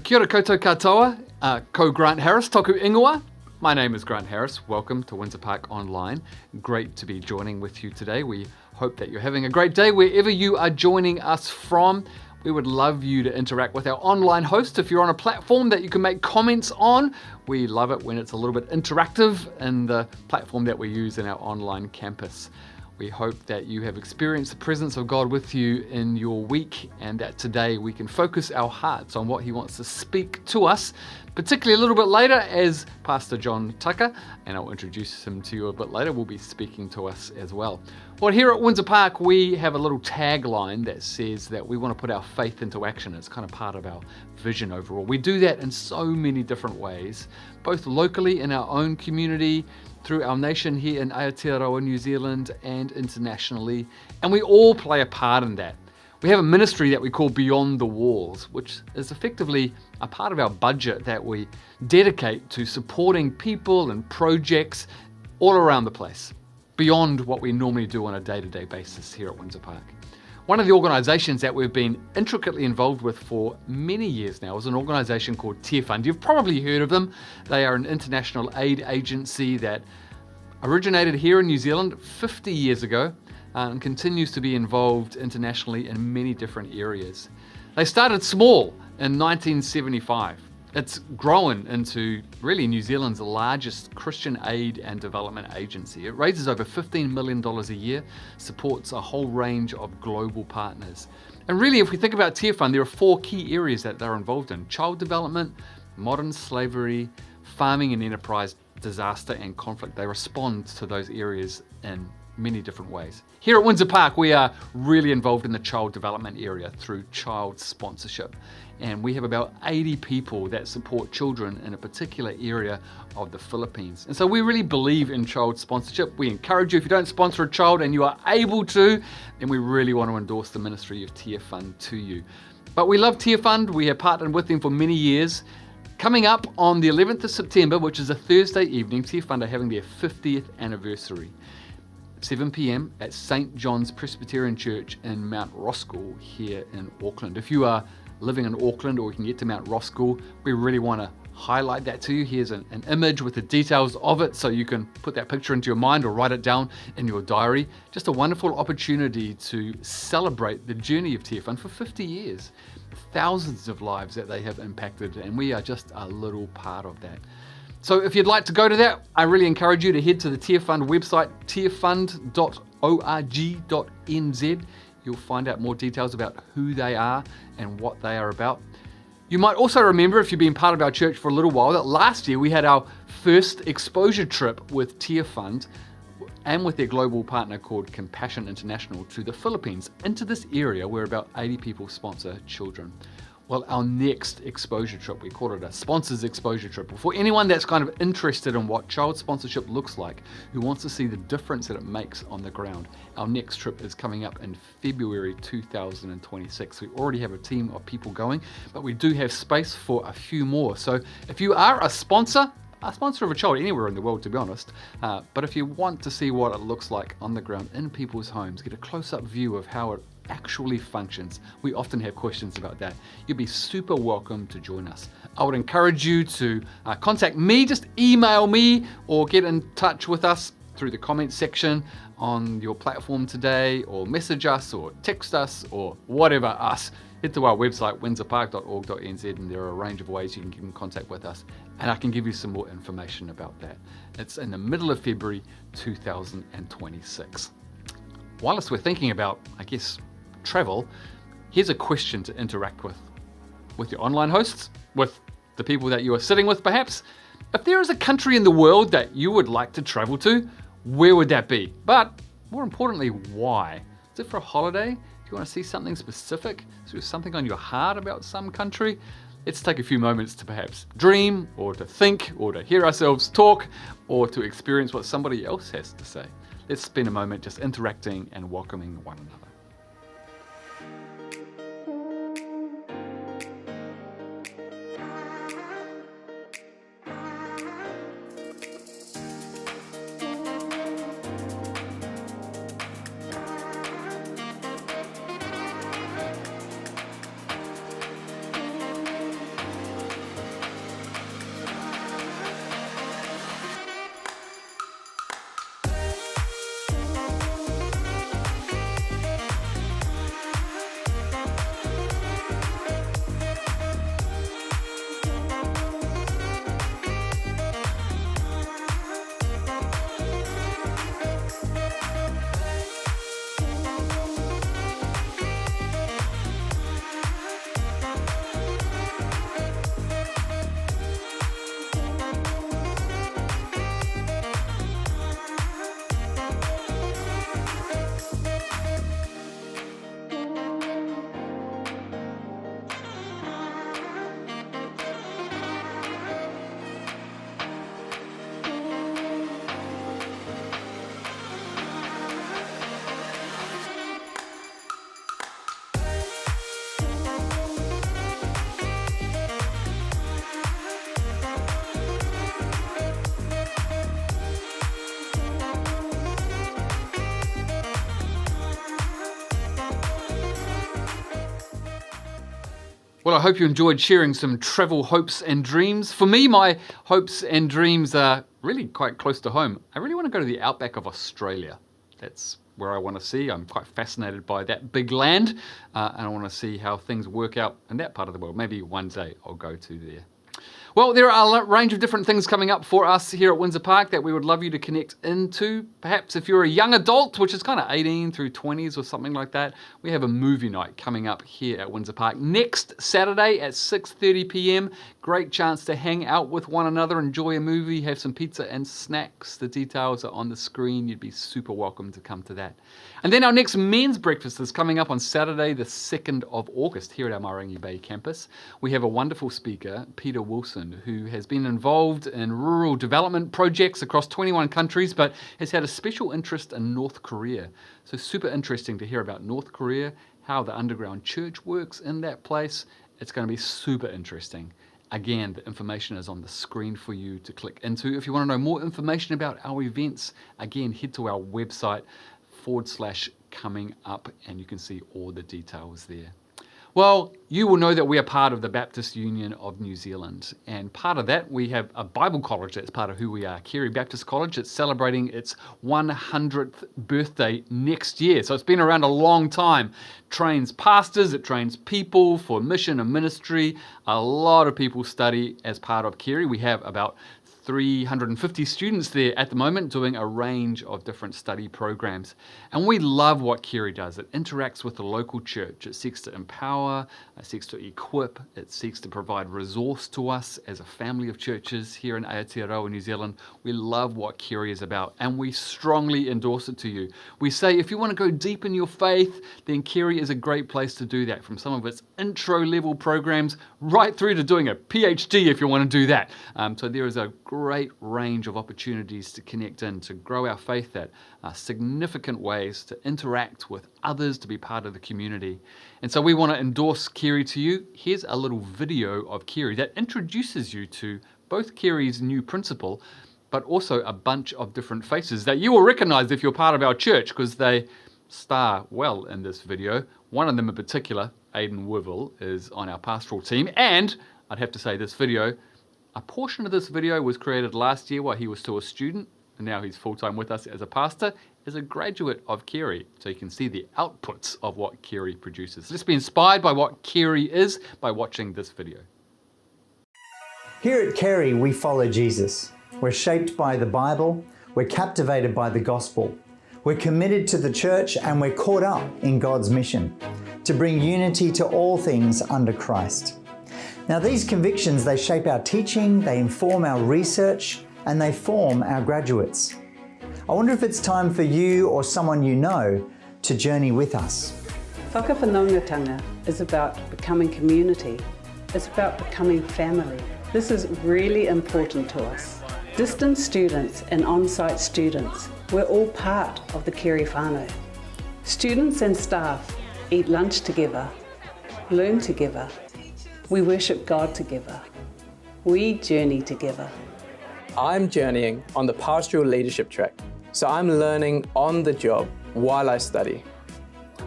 Kia ora koutou katoa, ko Grant Harris, toku ingoa. My name is Grant Harris. Welcome to Windsor Park Online. Great to be joining with you today. We hope that you're having a great day wherever you are joining us from. We would love you to interact with our online host. If you're on a platform that you can make comments on, we love it when it's a little bit interactive in the platform that we use in our online campus. We hope that you have experienced the presence of God with you in your week, and that today we can focus our hearts on what He wants to speak to us, particularly a little bit later as Pastor John Tucker, and I'll introduce him to you a bit later, will be speaking to us as well. Well, here at Windsor Park, we have a little tagline that says that we want to put our faith into action. It's kind of part of our vision overall. We do that in so many different ways, both locally in our own community, through our nation here in Aotearoa, New Zealand, and internationally, and we all play a part in that. We have a ministry that we call Beyond the Walls, which is effectively a part of our budget that we dedicate to supporting people and projects all around the place, beyond what we normally do on a day-to-day basis here at Windsor Park. One of the organisations that we've been intricately involved with for many years now is an organisation called Tear Fund. You've probably heard of them. They are an international aid agency that originated here in New Zealand 50 years ago and continues to be involved internationally in many different areas. They started small in 1975. It's grown into really New Zealand's largest Christian aid and development agency. It raises over $15 million a year, supports a whole range of global partners. And really, if we think about Tear Fund, there are four key areas that they're involved in: child development, modern slavery, farming and enterprise, disaster and conflict. They respond to those areas in many different ways. Here at Windsor Park, we are really involved in the child development area through child sponsorship. And we have about 80 people that support children in a particular area of the Philippines. And so we really believe in child sponsorship. We encourage you, if you don't sponsor a child and you are able to, then we really want to endorse the ministry of Tear Fund to you. But we love Tear Fund. We have partnered with them for many years. Coming up on the 11th of September, which is a Thursday evening, Tear Fund are having their 50th anniversary. 7 p.m. at St. John's Presbyterian Church in Mount Roskill here in Auckland. If you are living in Auckland or you can get to Mount Roskill, we really want to highlight that to you. Here's an image with the details of it so you can put that picture into your mind or write it down in your diary. Just a wonderful opportunity to celebrate the journey of Tear Fund for 50 years. Thousands of lives that they have impacted, and we are just a little part of that. So if you'd like to go to that, I really encourage you to head to the Tear Fund website, tearfund.org.nz. You'll find out more details about who they are and what they are about. You might also remember, if you've been part of our church for a little while, that last year we had our first exposure trip with Tear Fund and with their global partner called Compassion International to the Philippines, into this area where about 80 people sponsor children. Well, our next exposure trip, we call it a sponsors exposure trip. For anyone that's kind of interested in what child sponsorship looks like, who wants to see the difference that it makes on the ground, our next trip is coming up in February 2026. We already have a team of people going, but we do have space for a few more. So if you are a sponsor of a child anywhere in the world, to be honest, but if you want to see what it looks like on the ground in people's homes, get a close-up view of how it actually functions. We often have questions about that. You'd be super welcome to join us. I would encourage you to contact me, just email me or get in touch with us through the comments section on your platform today, or message us or text us or whatever us. Head to our website, windsorpark.org.nz, and there are a range of ways you can get in contact with us, and I can give you some more information about that. It's in the middle of February 2026. Whilst we're thinking about, travel, here's a question to interact with your online hosts, with the people that you are sitting with perhaps. If there is a country in the world that you would like to travel to, where would that be? But more importantly, why? Is it for a holiday? Do you want to see something specific? Is there something on your heart about some country? Let's take a few moments to perhaps dream, or to think, or to hear ourselves talk, or to experience what somebody else has to say. Let's spend a moment just interacting and welcoming one another. Well, I hope you enjoyed sharing some travel hopes and dreams. For me, my hopes and dreams are really quite close to home. I really want to go to the outback of Australia. That's where I want to see. I'm quite fascinated by that big land, and I want to see how things work out in that part of the world. Maybe one day I'll go to there. Well, there are a range of different things coming up for us here at Windsor Park that we would love you to connect into. Perhaps if you're a young adult, which is kind of 18 through 20s or something like that, we have a movie night coming up here at Windsor Park next Saturday at 6:30 p.m. Great chance to hang out with one another, enjoy a movie, have some pizza and snacks. The details are on the screen. You'd be super welcome to come to that. And then our next men's breakfast is coming up on Saturday, the 2nd of August here at our Marangi Bay campus. We have a wonderful speaker, Peter Wilson, who has been involved in rural development projects across 21 countries, but has had a special interest in North Korea. So super interesting to hear about North Korea, how the underground church works in that place. It's going to be super interesting. Again, the information is on the screen for you to click into. If you want to know more information about our events, again, head to our website /coming up and you can see all the details there. Well, you will know that we are part of the Baptist Union of New Zealand, and part of that we have a Bible college that's part of who we are, Carey Baptist College. It's celebrating its 100th birthday next year, so it's been around a long time. Trains pastors, it trains people for mission and ministry. A lot of people study as part of Carey. We have about 350 students there at the moment doing a range of different study programs. And we love what Carey does. It interacts with the local church. It seeks to empower, it seeks to equip, it seeks to provide resource to us as a family of churches here in Aotearoa, New Zealand. We love what Carey is about and we strongly endorse it to you. We say if you want to go deep in your faith, then Carey is a great place to do that, from some of its intro level programs right through to doing a PhD if you want to do that. So there is a great range of opportunities to connect in, to grow our faith at significant ways, to interact with others, to be part of the community. And so we want to endorse Carey to you. Here's a little video of Carey that introduces you to both Carey's new principal, but also a bunch of different faces that you will recognize if you're part of our church, because they star well in this video. One of them in particular, Aidan Wivel, is on our pastoral team, and I'd have to say this video, a portion of this video was created last year while he was still a student, and now he's full-time with us as a pastor, is a graduate of Carey. So you can see the outputs of what Carey produces. Let's be inspired by what Carey is by watching this video. Here at Carey, we follow Jesus. We're shaped by the Bible, we're captivated by the gospel, we're committed to the church, and we're caught up in God's mission to bring unity to all things under Christ. Now, these convictions, they shape our teaching, they inform our research, and they form our graduates. I wonder if it's time for you or someone you know to journey with us. Whakawhanaungatanga is about becoming community. It's about becoming family. This is really important to us. Distant students and on-site students, we're all part of the Carey whānau. Students and staff eat lunch together, learn together. We worship God together. We journey together. I'm journeying on the pastoral leadership track, so I'm learning on the job while I study.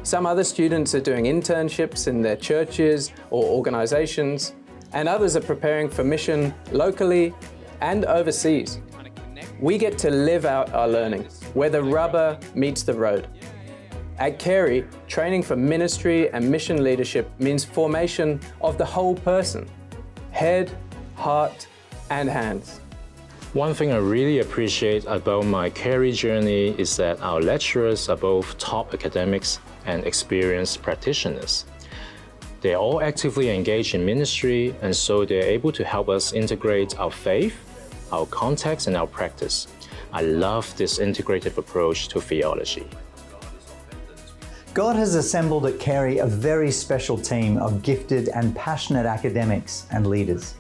Some other students are doing internships in their churches or organizations, and others are preparing for mission locally and overseas. We get to live out our learning where the rubber meets the road. At Carey, training for ministry and mission leadership means formation of the whole person, head, heart, and hands. One thing I really appreciate about my Carey journey is that our lecturers are both top academics and experienced practitioners. They are all actively engaged in ministry, and so they're able to help us integrate our faith, our context, and our practice. I love this integrative approach to theology. God has assembled at Carey a very special team of gifted and passionate academics and leaders.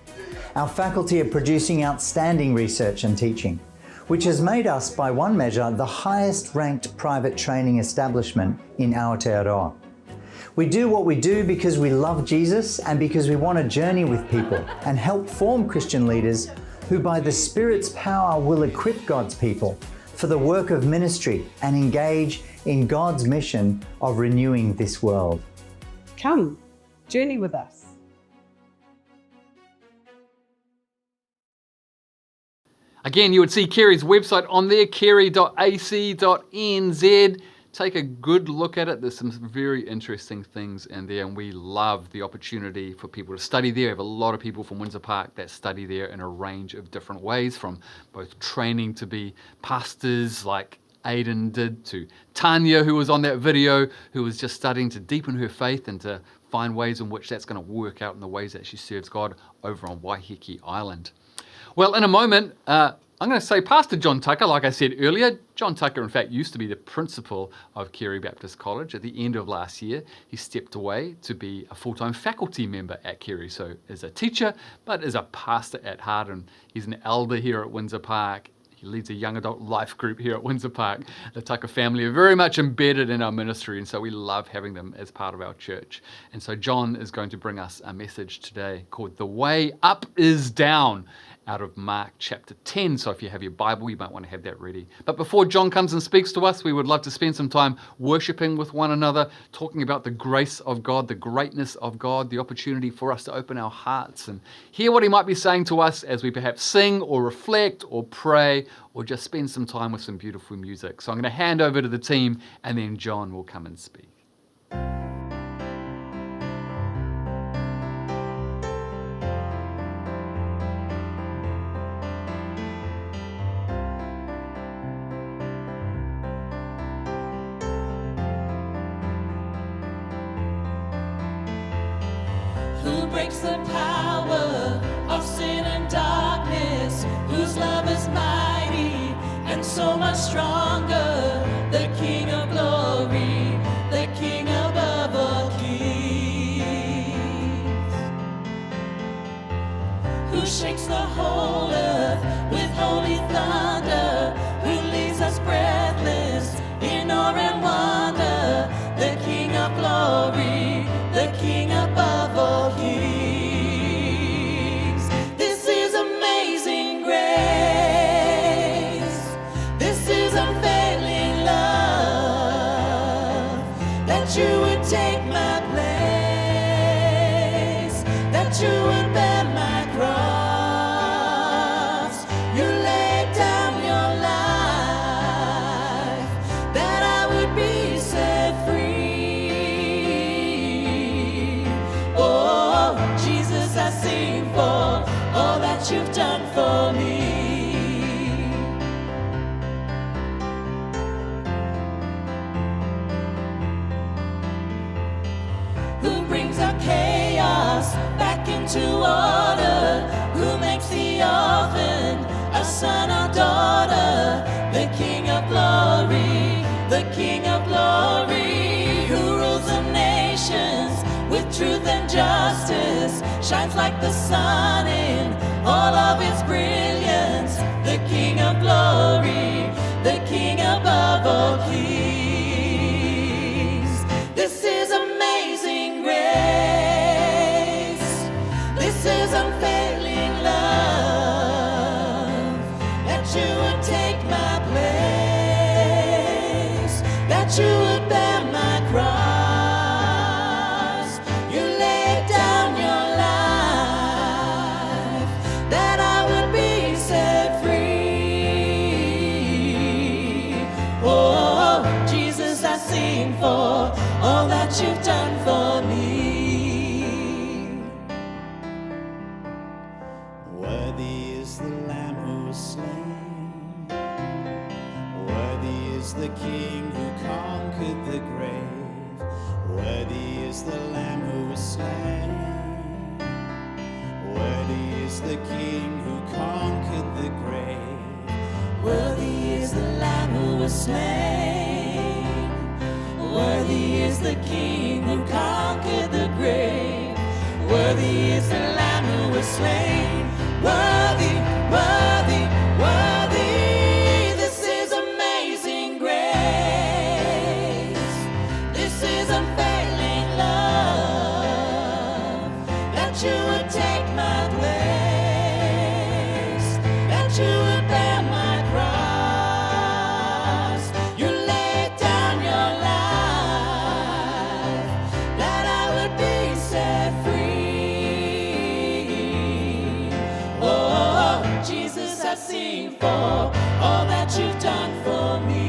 Our faculty are producing outstanding research and teaching, which has made us, by one measure, the highest ranked private training establishment in Aotearoa. We do what we do because we love Jesus and because we want to journey with people and help form Christian leaders who by the Spirit's power will equip God's people for the work of ministry and engage in God's mission of renewing this world. Come, journey with us. Again, you would see Kerry's website on there, kerry.ac.nz. Take a good look at it. There's some very interesting things in there, and we love the opportunity for people to study there. We have a lot of people from Windsor Park that study there in a range of different ways, from both training to be pastors like Aidan did, to Tanya, who was on that video, who was just studying to deepen her faith and to find ways in which that's going to work out in the ways that she serves God over on Waiheke Island. Well, in a moment, I'm going to say Pastor John Tucker, like I said earlier. John Tucker, in fact, used to be the principal of Kerry Baptist College. At the end of last year, he stepped away to be a full-time faculty member at Kerry. So as a teacher, but as a pastor at heart, and he's an elder here at Windsor Park. He leads a young adult life group here at Windsor Park. The Tucker family are very much embedded in our ministry, and so we love having them as part of our church. And so John is going to bring us a message today called The Way Up is Down, out of Mark chapter 10. So if you have your Bible, you might want to have that ready. But before John comes and speaks to us, we would love to spend some time worshiping with one another, talking about the grace of God, the greatness of God, the opportunity for us to open our hearts and hear what he might be saying to us as we perhaps sing or reflect or pray or just spend some time with some beautiful music. So I'm going to hand over to the team, and then John will come and speak. Breaks the power of sin and darkness, whose love is mighty and so much stronger, the King of glory, the King above all kings, who shakes the whole earth with holy thunder, who leaves us breathless in awe and wonder, the King of glory, the King above all kings. This is amazing grace. This is unfailing love. That you would take my place, that you would bear my cross. You laid down your life, that I would be set free. I sing for all that you've done for me. Who brings our chaos back into order, who makes the orphan a son or daughter, the King of glory, the King of glory, who rules the nations with truth and justice, shines like the sun in all of its brilliance, the King of glory, the King above all kings. This is amazing grace. This is unfailing love, that you would take my place, that you would bear my cross. For all that you've done for me. Worthy is the Lamb who was slain. Worthy is the King who conquered the grave. Worthy is the Lamb who was slain. Worthy is the King who conquered the grave. Worthy is the Lamb who was slain. Worthy is the King who conquered the grave. Worthy is the Lamb who was slain. Worthy, worthy, worthy. This is amazing grace. This is unfailing love, that you would take my place, that you would bear my cross. Free. blessing for all that you've done for me.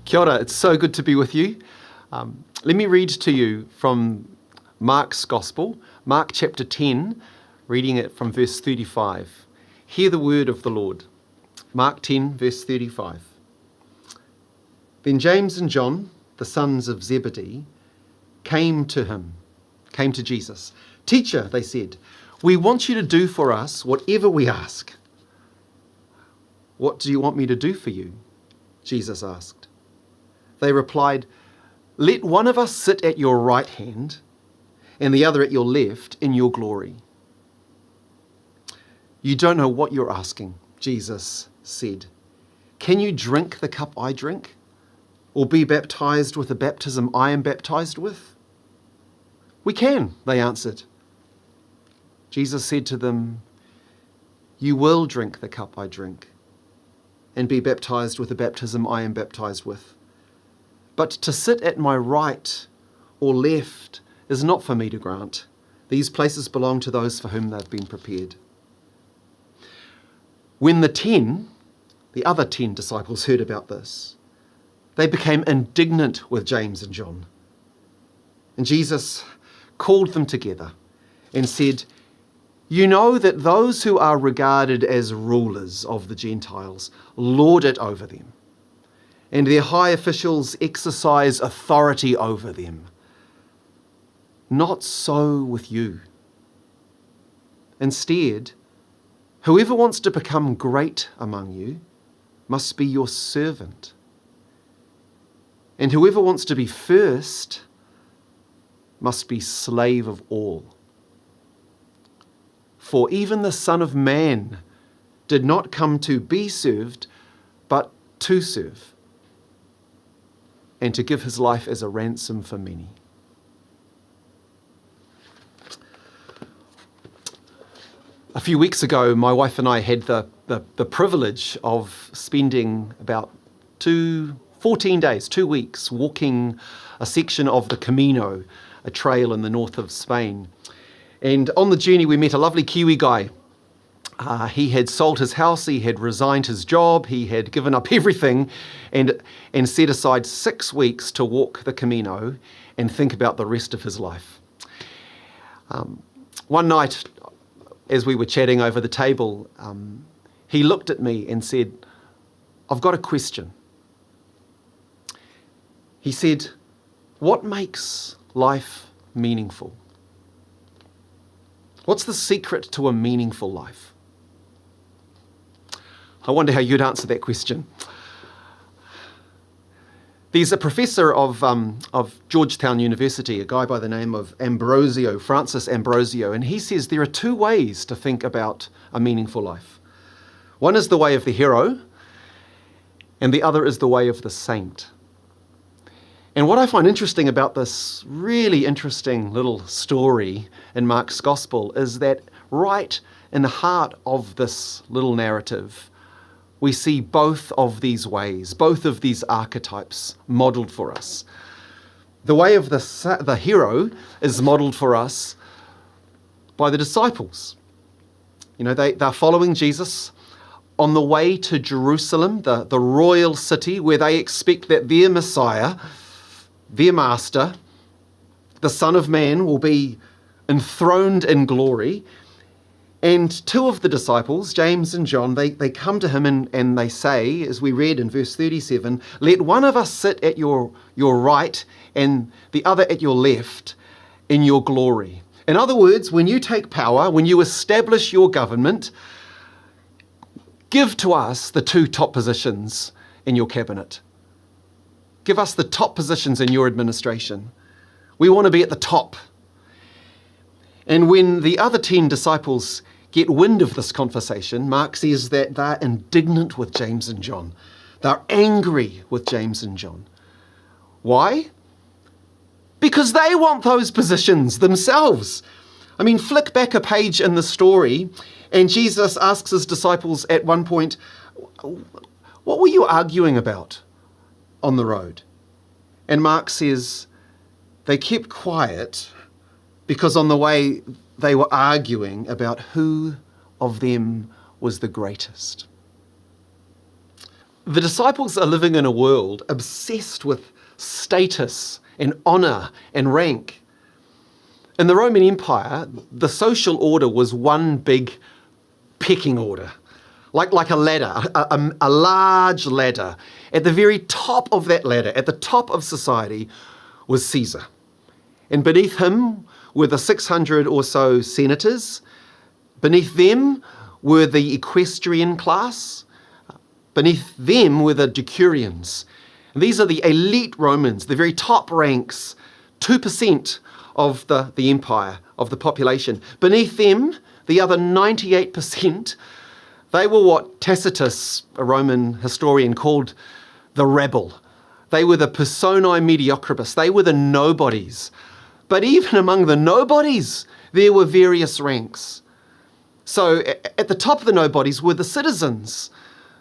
Kia ora, it's so good to be with you. Let me read to you from Mark's Gospel, Mark chapter 10, reading it from verse 35. Hear the word of the Lord. Mark 10, verse 35. Then James and John, the sons of Zebedee, came to Jesus. Teacher, they said, we want you to do for us whatever we ask. What do you want me to do for you? Jesus asked. They replied, let one of us sit at your right hand and the other at your left in your glory. You don't know what you're asking, Jesus said. Can you drink the cup I drink, or be baptized with the baptism I am baptized with? We can, they answered. Jesus said to them, you will drink the cup I drink and be baptized with the baptism I am baptized with. But to sit at my right or left is not for me to grant. These places belong to those for whom they've been prepared. When the other 10 disciples heard about this, they became indignant with James and John. And Jesus called them together and said, you know that those who are regarded as rulers of the Gentiles lord it over them, and their high officials exercise authority over them. Not so with you. Instead, whoever wants to become great among you must be your servant. And whoever wants to be first must be slave of all. For even the Son of Man did not come to be served, but to serve, and to give his life as a ransom for many. A few weeks ago, my wife and I had the privilege of spending about 14 days, 2 weeks, walking a section of the Camino, a trail in the north of Spain. And on the journey, we met a lovely Kiwi guy. He had sold his house, he had resigned his job, he had given up everything and set aside 6 weeks to walk the Camino and think about the rest of his life. One night, as we were chatting over the table, he looked at me and said, I've got a question. He said, what makes life meaningful? What's the secret to a meaningful life? I wonder how you'd answer that question. There's a professor of Georgetown University, a guy by the name of Francis Ambrosio, and he says there are 2 ways to think about a meaningful life. One is the way of the hero, and the other is the way of the saint. And what I find interesting about this really interesting little story in Mark's Gospel is that right in the heart of this little narrative, we see both of these ways, both of these archetypes modeled for us. The way of the hero is modeled for us by the disciples. You know, they're following Jesus on the way to Jerusalem, the royal city where they expect that their Messiah, their master, the Son of Man, will be enthroned in glory. And 2 of the disciples, James and John, they come to him and they say, as we read in verse 37, let one of us sit at your right and the other at your left in your glory. In other words, when you take power, when you establish your government, give to us the 2 top positions in your cabinet. Give us the top positions in your administration. We want to be at the top. And when the other 10 disciples get wind of this conversation, Mark says that they're indignant with James and John. They're angry with James and John. Why? Because they want those positions themselves. I mean, flick back a page in the story, and Jesus asks his disciples at one point, what were you arguing about on the road? And Mark says, they kept quiet because on the way they were arguing about who of them was the greatest. The disciples are living in a world obsessed with status and honour and rank. In the Roman Empire, the social order was one big pecking order, like a ladder, a large ladder. At the very top of that ladder, at the top of society, was Caesar. And beneath him were the 600 or so senators. Beneath them were the equestrian class. Beneath them were the decurions. And these are the elite Romans, the very top ranks, 2% of the empire, of the population. Beneath them, the other 98%, they were what Tacitus, a Roman historian, called the rabble. They were the personae mediocribus. They were the nobodies. But even among the nobodies, there were various ranks. So at the top of the nobodies were the citizens,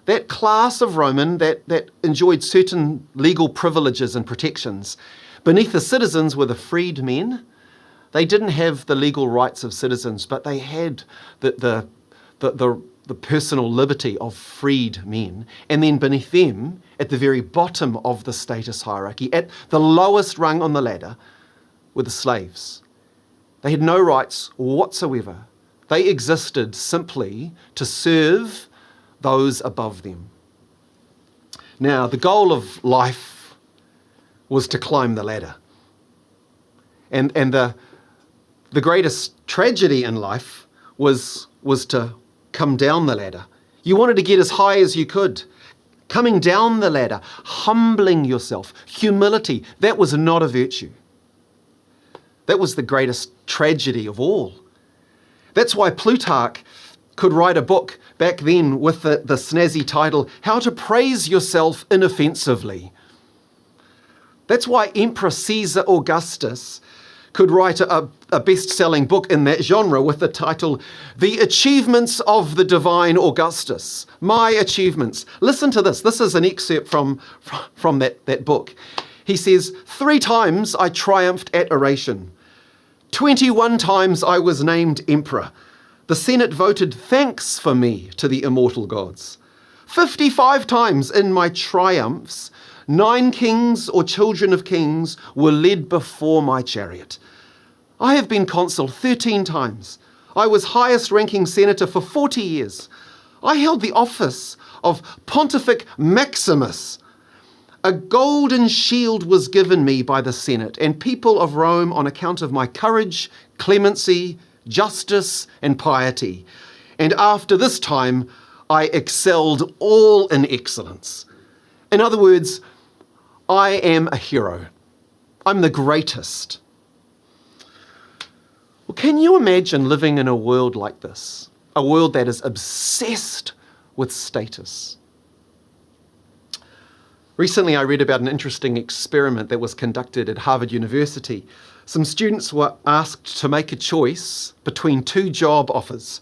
that class of Roman that enjoyed certain legal privileges and protections. Beneath the citizens were the freedmen. They didn't have the legal rights of citizens, but they had the personal liberty of freed men. And then beneath them, at the very bottom of the status hierarchy, at the lowest rung on the ladder, were the slaves. They had no rights whatsoever. They existed simply to serve those above them. Now, the goal of life was to climb the ladder. And the greatest tragedy in life was to come down the ladder. You wanted to get as high as you could. Coming down the ladder, humbling yourself, humility, that was not a virtue. That was the greatest tragedy of all. That's why Plutarch could write a book back then with the snazzy title, How to Praise Yourself Inoffensively. That's why Emperor Caesar Augustus could write a best-selling book in that genre with the title, The Achievements of the Divine Augustus. My Achievements. Listen to this. This is an excerpt from that book. He says, 3 times I triumphed at oration. 21 times I was named emperor. The Senate voted thanks for me to the immortal gods. 55 times in my triumphs, 9 kings or children of kings were led before my chariot. I have been consul 13 times. I was highest ranking senator for 40 years. I held the office of Pontific Maximus. A golden shield was given me by the Senate and people of Rome on account of my courage, clemency, justice, and piety. And after this time, I excelled all in excellence. In other words, I am a hero. I'm the greatest. Well, can you imagine living in a world like this? A world that is obsessed with status. Recently, I read about an interesting experiment that was conducted at Harvard University. Some students were asked to make a choice between 2 job offers.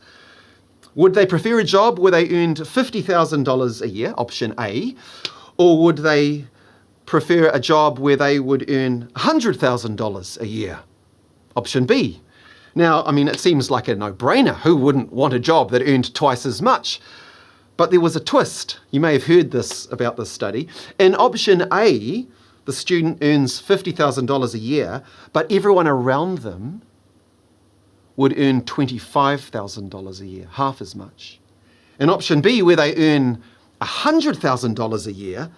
Would they prefer a job where they earned $50,000 a year, option A, or would they prefer a job where they would earn $100,000 a year, option B? Now, I mean, it seems like a no-brainer. Who wouldn't want a job that earned twice as much? But there was a twist. You may have heard this about this study. In option A, the student earns $50,000 a year, but everyone around them would earn $25,000 a year, half as much. In option B, where they earn $100,000 a year,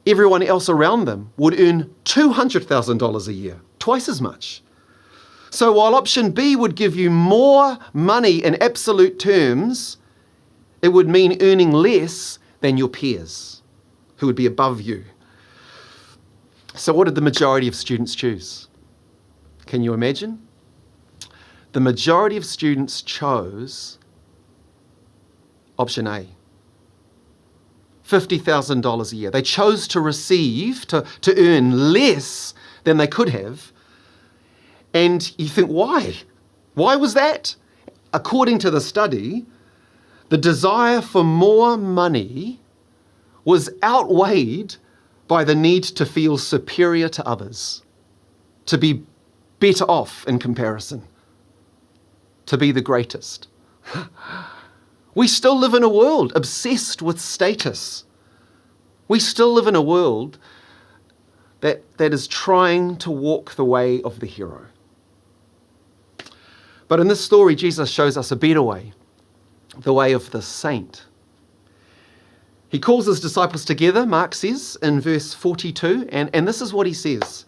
everyone else around them would earn $200,000 a year, twice as much. So while option B would give you more money in absolute terms, it would mean earning less than your peers, who would be above you. So what did the majority of students choose? Can you imagine? The majority of students chose option A, $50,000 a year. They chose to receive, to earn less than they could have. And you think, why? Why was that? According to the study, the desire for more money was outweighed by the need to feel superior to others, to be better off in comparison, to be the greatest. We still live in a world obsessed with status. We still live in a world that is trying to walk the way of the hero. But in this story, Jesus shows us a better way, the way of the saint. He calls his disciples together, Mark says, in verse 42, and this is what he says.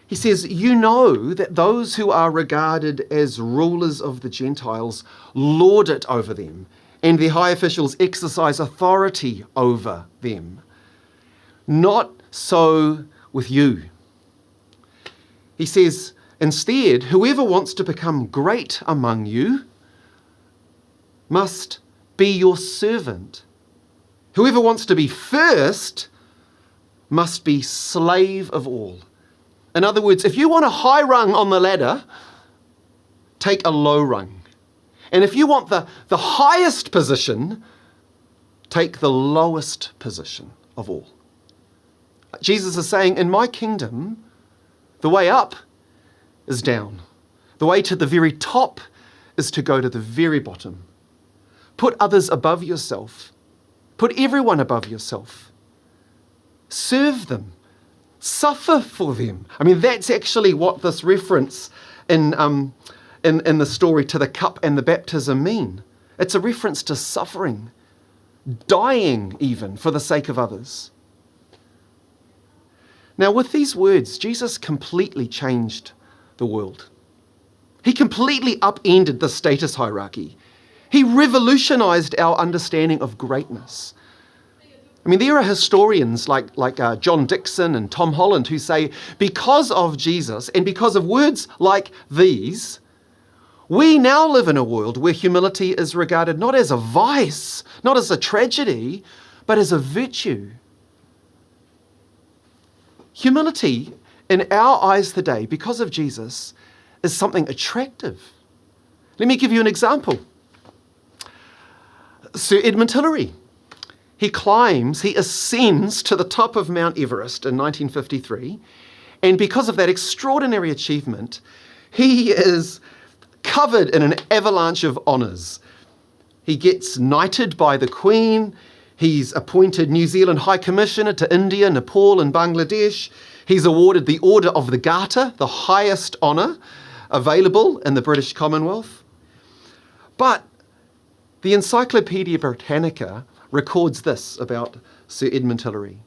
He says, "You know that those who are regarded as rulers of the Gentiles lord it over them, and their high officials exercise authority over them. Not so with you." He says, "Instead, whoever wants to become great among you must be your servant. Whoever wants to be first must be slave of all." In other words, if you want a high rung on the ladder, take a low rung. And if you want the highest position, take the lowest position of all. Jesus is saying, in my kingdom, the way up is down. The way to the very top is to go to the very bottom. Put others above yourself. Put everyone above yourself. Serve them. Suffer for them. I mean, that's actually what this reference in the story to the cup and the baptism mean. It's a reference to suffering, dying even for the sake of others. Now, with these words, Jesus completely changed the world. He completely upended the status hierarchy. He revolutionized our understanding of greatness. I mean, there are historians like John Dixon and Tom Holland who say, because of Jesus and because of words like these, we now live in a world where humility is regarded not as a vice, not as a tragedy, but as a virtue. Humility, in our eyes today, because of Jesus, is something attractive. Let me give you an example. Sir Edmund Hillary. He ascends to the top of Mount Everest in 1953, and because of that extraordinary achievement, he is covered in an avalanche of honours. He gets knighted by the Queen. He's appointed New Zealand High Commissioner to India, Nepal and Bangladesh. He's awarded the Order of the Garter, the highest honour available in the British Commonwealth. But the Encyclopaedia Britannica records this about Sir Edmund Hillary.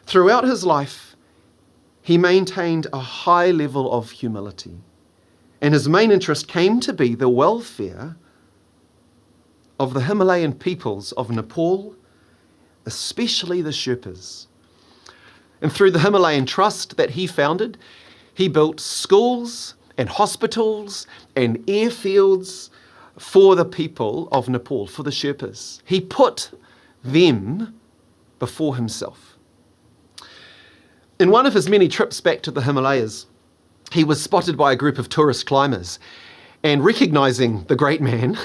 Throughout his life, he maintained a high level of humility, and his main interest came to be the welfare of the Himalayan peoples of Nepal, especially the Sherpas. And through the Himalayan Trust that he founded, he built schools and hospitals and airfields for the people of Nepal, for the Sherpas. He put them before himself. In one of his many trips back to the Himalayas, he was spotted by a group of tourist climbers, and recognizing the great man,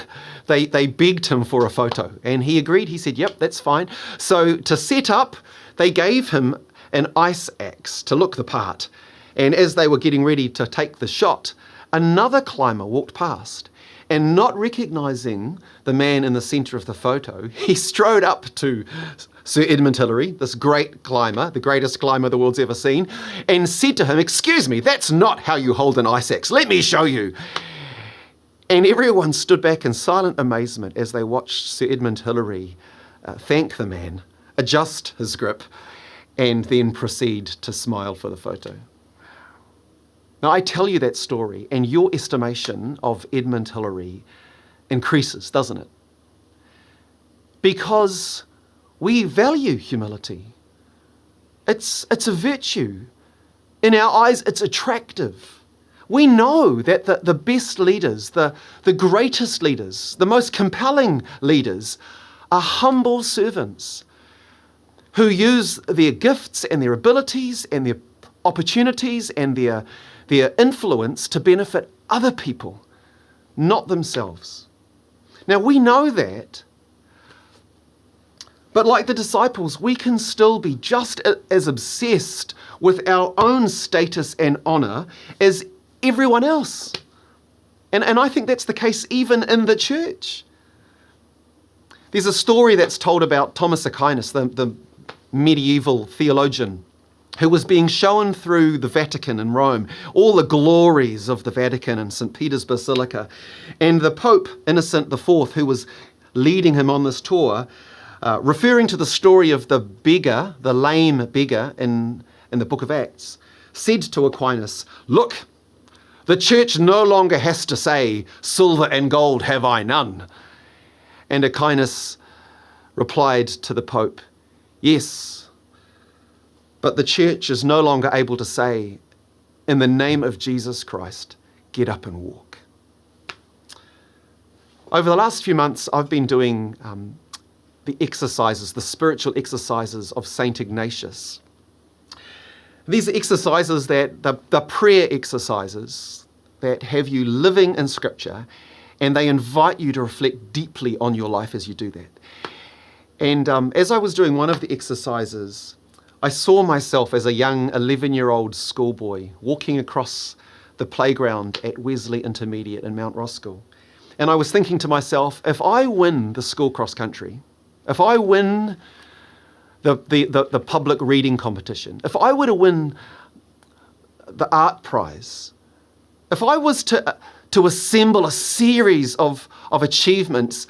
they begged him for a photo, and he agreed. He said, "Yep, that's fine." So to set up, they gave him an ice axe to look the part, and as they were getting ready to take the shot, another climber walked past. And not recognizing the man in the center of the photo, he strode up to Sir Edmund Hillary, this great climber, the greatest climber the world's ever seen, and said to him, "Excuse me, that's not how you hold an ice axe. Let me show you." And everyone stood back in silent amazement as they watched Sir Edmund Hillary thank the man, adjust his grip, and then proceed to smile for the photo. Now, I tell you that story, and your estimation of Edmund Hillary increases, doesn't it? Because we value humility. It's a virtue. In our eyes, it's attractive. We know that the best leaders, the greatest leaders, the most compelling leaders are humble servants who use their gifts and their abilities and their opportunities and their influence to benefit other people, not themselves. Now, we know that, but like the disciples, we can still be just as obsessed with our own status and honour as everyone else. And I think that's the case even in the church. There's a story that's told about Thomas Aquinas, the medieval theologian who was being shown through the Vatican in Rome, all the glories of the Vatican and St. Peter's Basilica. And the Pope, Innocent IV, who was leading him on this tour, referring to the story of the beggar, the lame beggar in the book of Acts, said to Aquinas, "Look, the church no longer has to say, 'Silver and gold have I none.'" And Aquinas replied to the Pope, "Yes, but the church is no longer able to say, 'In the name of Jesus Christ, get up and walk.'" Over the last few months, I've been doing the exercises, the spiritual exercises of St. Ignatius. These are exercises that, the prayer exercises that have you living in Scripture, and they invite you to reflect deeply on your life as you do that. And as I was doing one of the exercises, I saw myself as a young 11-year-old schoolboy walking across the playground at Wesley Intermediate in Mount Roskill. And I was thinking to myself, if I win the school cross country, if I win the public reading competition, if I were to win the art prize, if I was to assemble a series of achievements,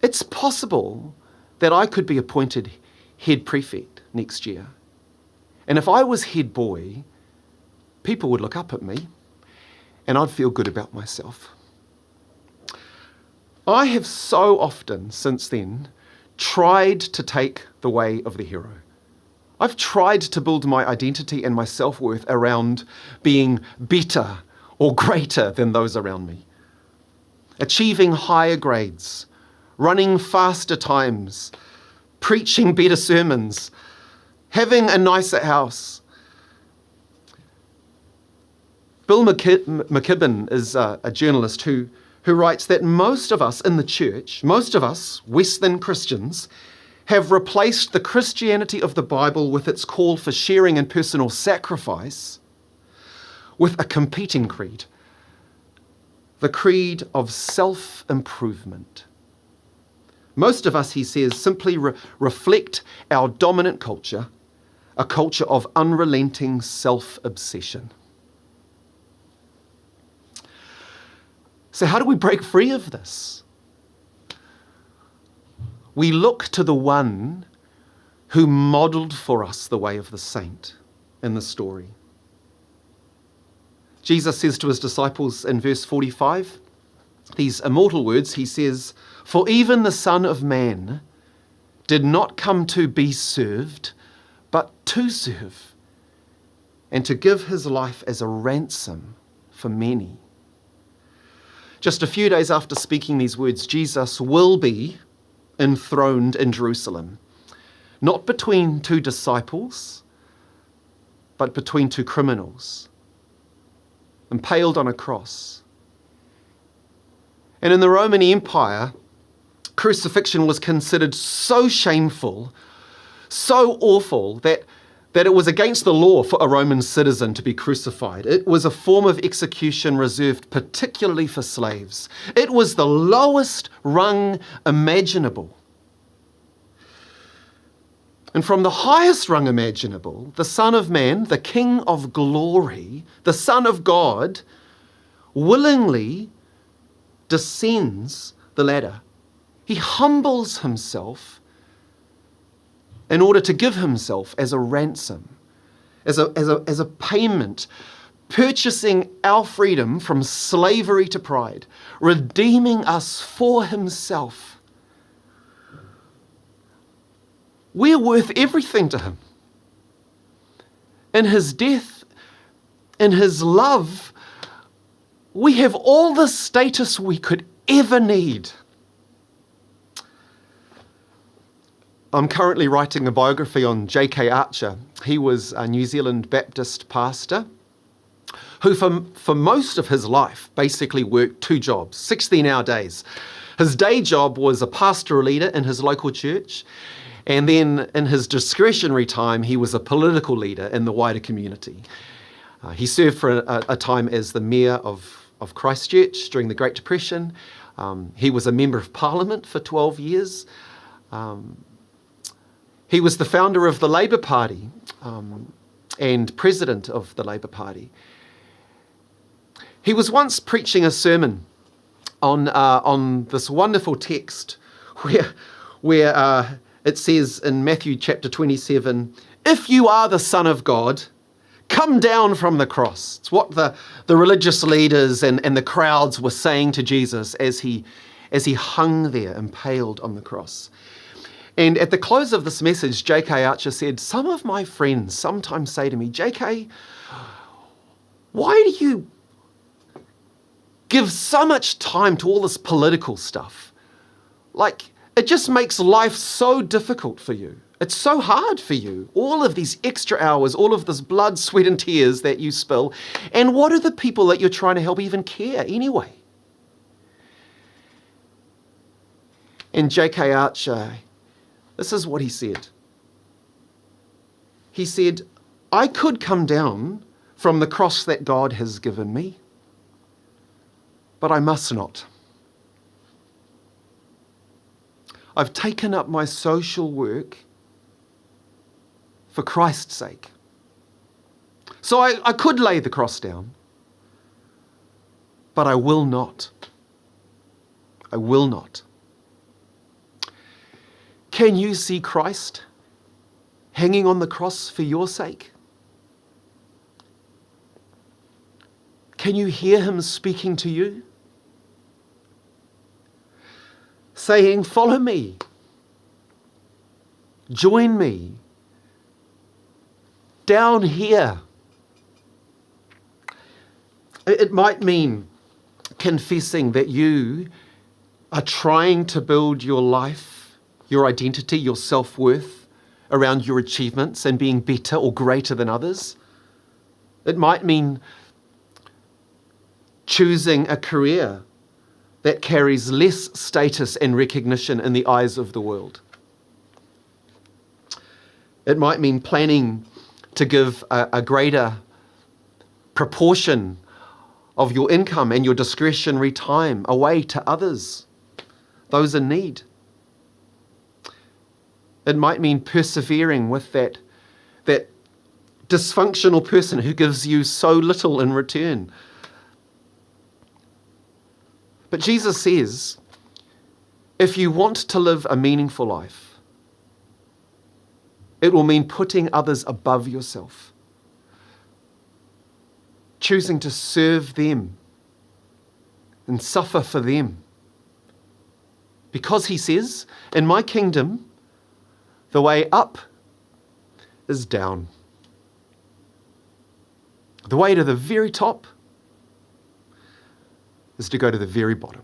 it's possible that I could be appointed head prefect next year. And if I was head boy, people would look up at me and I'd feel good about myself. I have so often since then tried to take the way of the hero. I've tried to build my identity and my self-worth around being better or greater than those around me, achieving higher grades, running faster times, preaching better sermons, having a nicer house. Bill McKibben is a journalist who writes that most of us in the church, most of us Western Christians, have replaced the Christianity of the Bible with its call for sharing and personal sacrifice with a competing creed, the creed of self-improvement. Most of us, he says, simply reflect our dominant culture, a culture of unrelenting self-obsession. So how do we break free of this? We look to the one who modelled for us the way of the saint in the story. Jesus says to his disciples in verse 45, these immortal words, he says, "For even the Son of Man did not come to be served, but to serve, and to give his life as a ransom for many." Just a few days after speaking these words, Jesus will be enthroned in Jerusalem, not between two disciples, but between two criminals, impaled on a cross. And in the Roman Empire, crucifixion was considered so shameful, so awful, that it was against the law for a Roman citizen to be crucified. It was a form of execution reserved particularly for slaves. It was the lowest rung imaginable. And from the highest rung imaginable, the Son of Man, the King of glory, the Son of God, willingly descends the ladder. He humbles himself in order to give himself as a ransom, as a payment, purchasing our freedom from slavery to pride, redeeming us for himself. We're worth everything to him. In his death, in his love, we have all the status we could ever need. I'm currently writing a biography on J.K. Archer. He was a New Zealand Baptist pastor who for most of his life basically worked two jobs, 16-hour days. His day job was a pastoral leader in his local church, and then in his discretionary time, he was a political leader in the wider community. He served for a time as the mayor of Christchurch during the Great Depression. He was a member of Parliament for 12 years. He was the founder of the Labour Party and president of the Labour Party. He was once preaching a sermon on this wonderful text where it says in Matthew chapter 27, "If you are the Son of God, come down from the cross." It's what the religious leaders and the crowds were saying to Jesus as he hung there, impaled on the cross. And at the close of this message, J.K. Archer said, "Some of my friends sometimes say to me, 'J.K., why do you give so much time to all this political stuff? Like, it just makes life so difficult for you. It's so hard for you. All of these extra hours, all of this blood, sweat and tears that you spill. And what do the people that you're trying to help even care anyway?'" And J.K. Archer, this is what he said. He said, "I could come down from the cross that God has given me, but I must not. I've taken up my social work for Christ's sake. So I could lay the cross down, but I will not. I will not." Can you see Christ hanging on the cross for your sake? Can you hear him speaking to you? Saying, "Follow me. Join me. Down here." It might mean confessing that you are trying to build your life, your identity, your self-worth around your achievements and being better or greater than others. It might mean choosing a career that carries less status and recognition in the eyes of the world. It might mean planning to give a greater proportion of your income and your discretionary time away to others, those in need. It might mean persevering with that dysfunctional person who gives you so little in return. But Jesus says, if you want to live a meaningful life, it will mean putting others above yourself, choosing to serve them and suffer for them. Because he says, in my kingdom, the way up is down. The way to the very top is to go to the very bottom.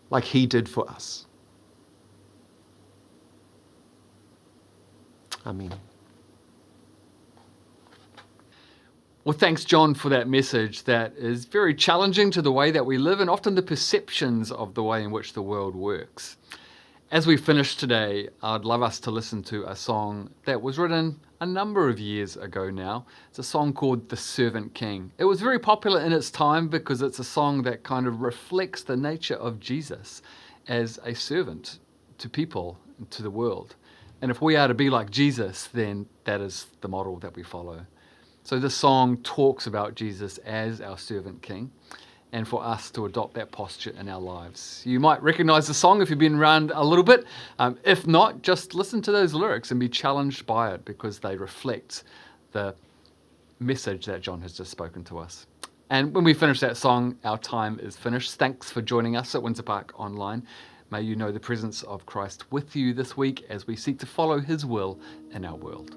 Like he did for us. Amen. Well, thanks, John, for that message that is very challenging to the way that we live and often the perceptions of the way in which the world works. As we finish today, I'd love us to listen to a song that was written a number of years ago now. It's a song called The Servant King. It was very popular in its time because it's a song that kind of reflects the nature of Jesus as a servant to people, to the world. And if we are to be like Jesus, then that is the model that we follow. So this song talks about Jesus as our servant king and for us to adopt that posture in our lives. You might recognize the song if you've been around a little bit. If not, just listen to those lyrics and be challenged by it because they reflect the message that John has just spoken to us. And when we finish that song, our time is finished. Thanks for joining us at Windsor Park Online. May you know the presence of Christ with you this week as we seek to follow his will in our world.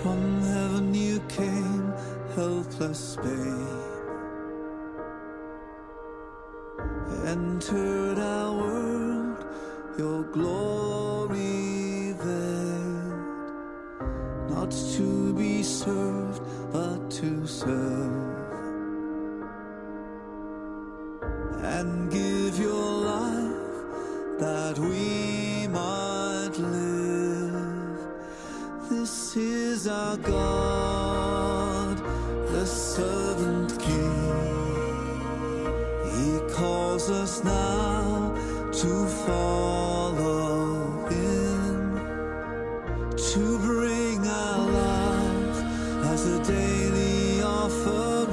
From heaven you came, helpless babe, entered our world, your glory veiled, not to be served, but to serve, and give your life that we we might live. This is our God, the servant King. He calls us now to follow Him, to bring our lives as a daily offering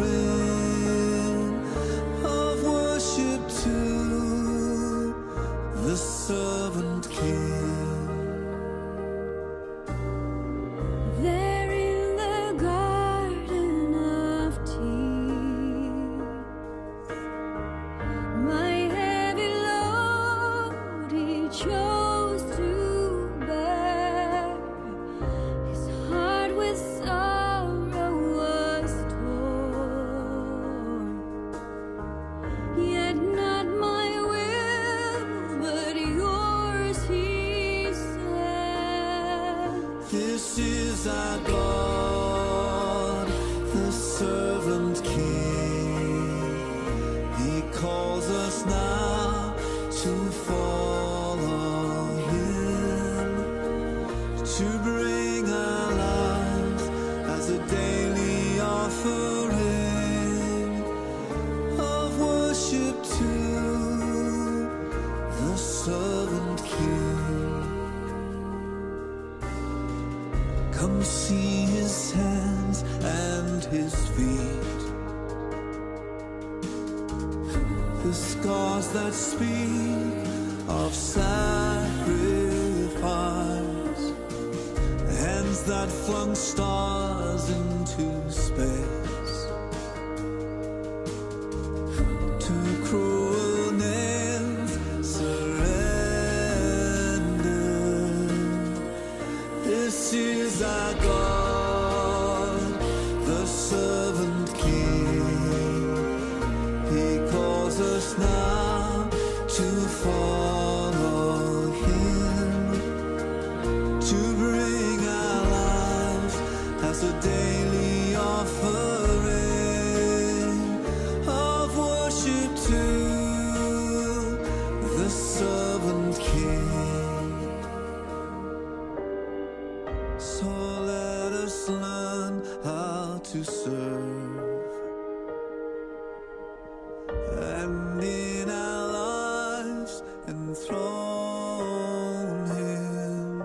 of worship to the servant King. There in the garden of tears, my heavy load He chose to bear. His heart with sorrow was torn. Yet not my will, but yours, He said. This is our God, the servant King. He calls us now to follow Him, to bring our lives as a daily offering of worship to the servant King. Come see His hands and His feet, the scars that speak of sacrifice, hands that flung stars into space, to cruel nails surrender. This is our God, the servant King. He calls us now to follow Him, to bring our lives as a daily offering of worship to the servant King. So let us learn how to serve, and in our lives enthrone Him,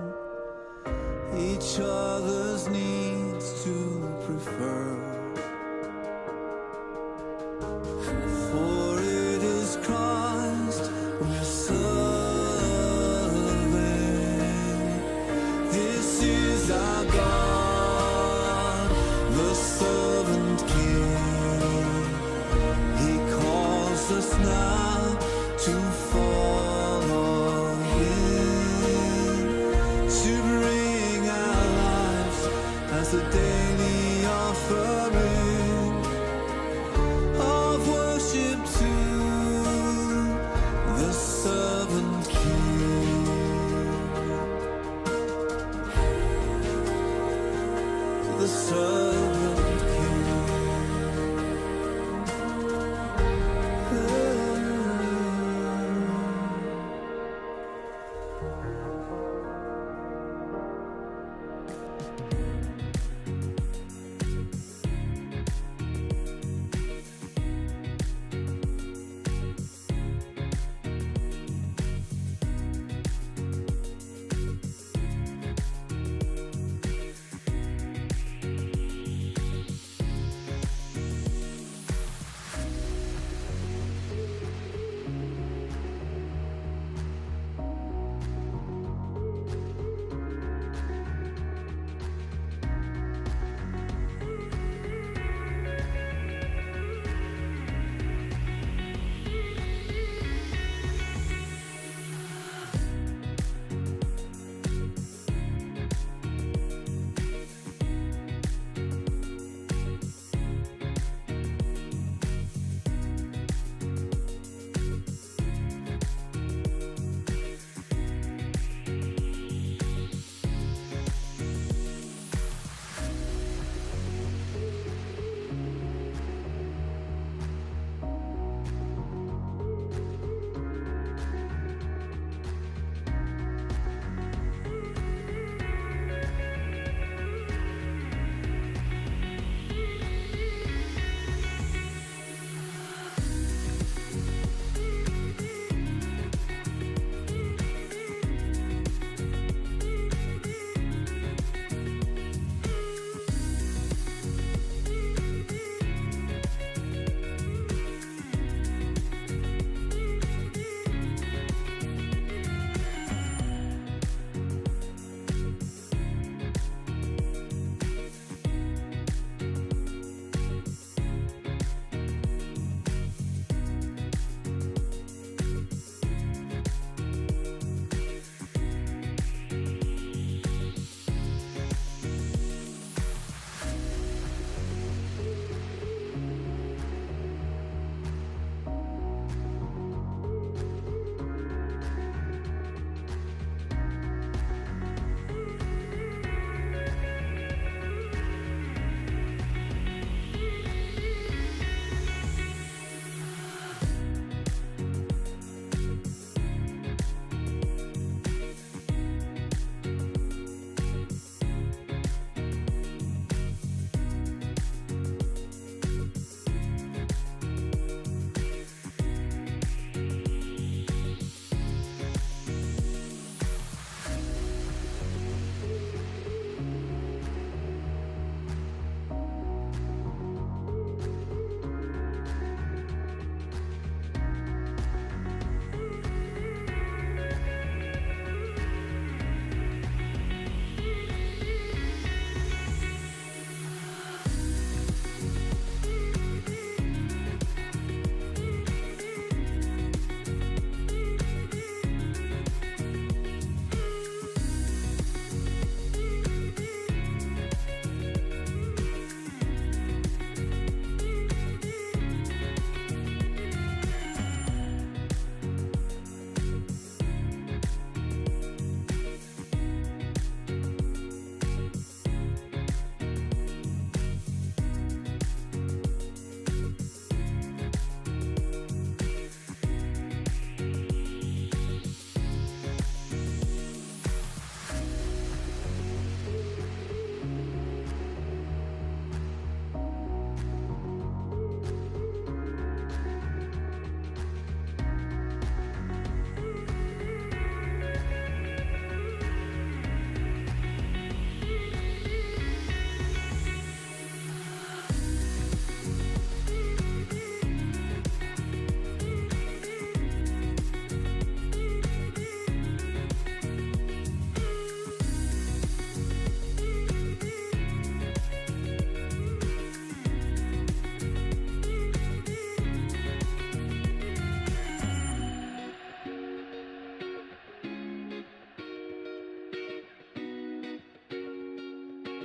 each other's needs to prefer.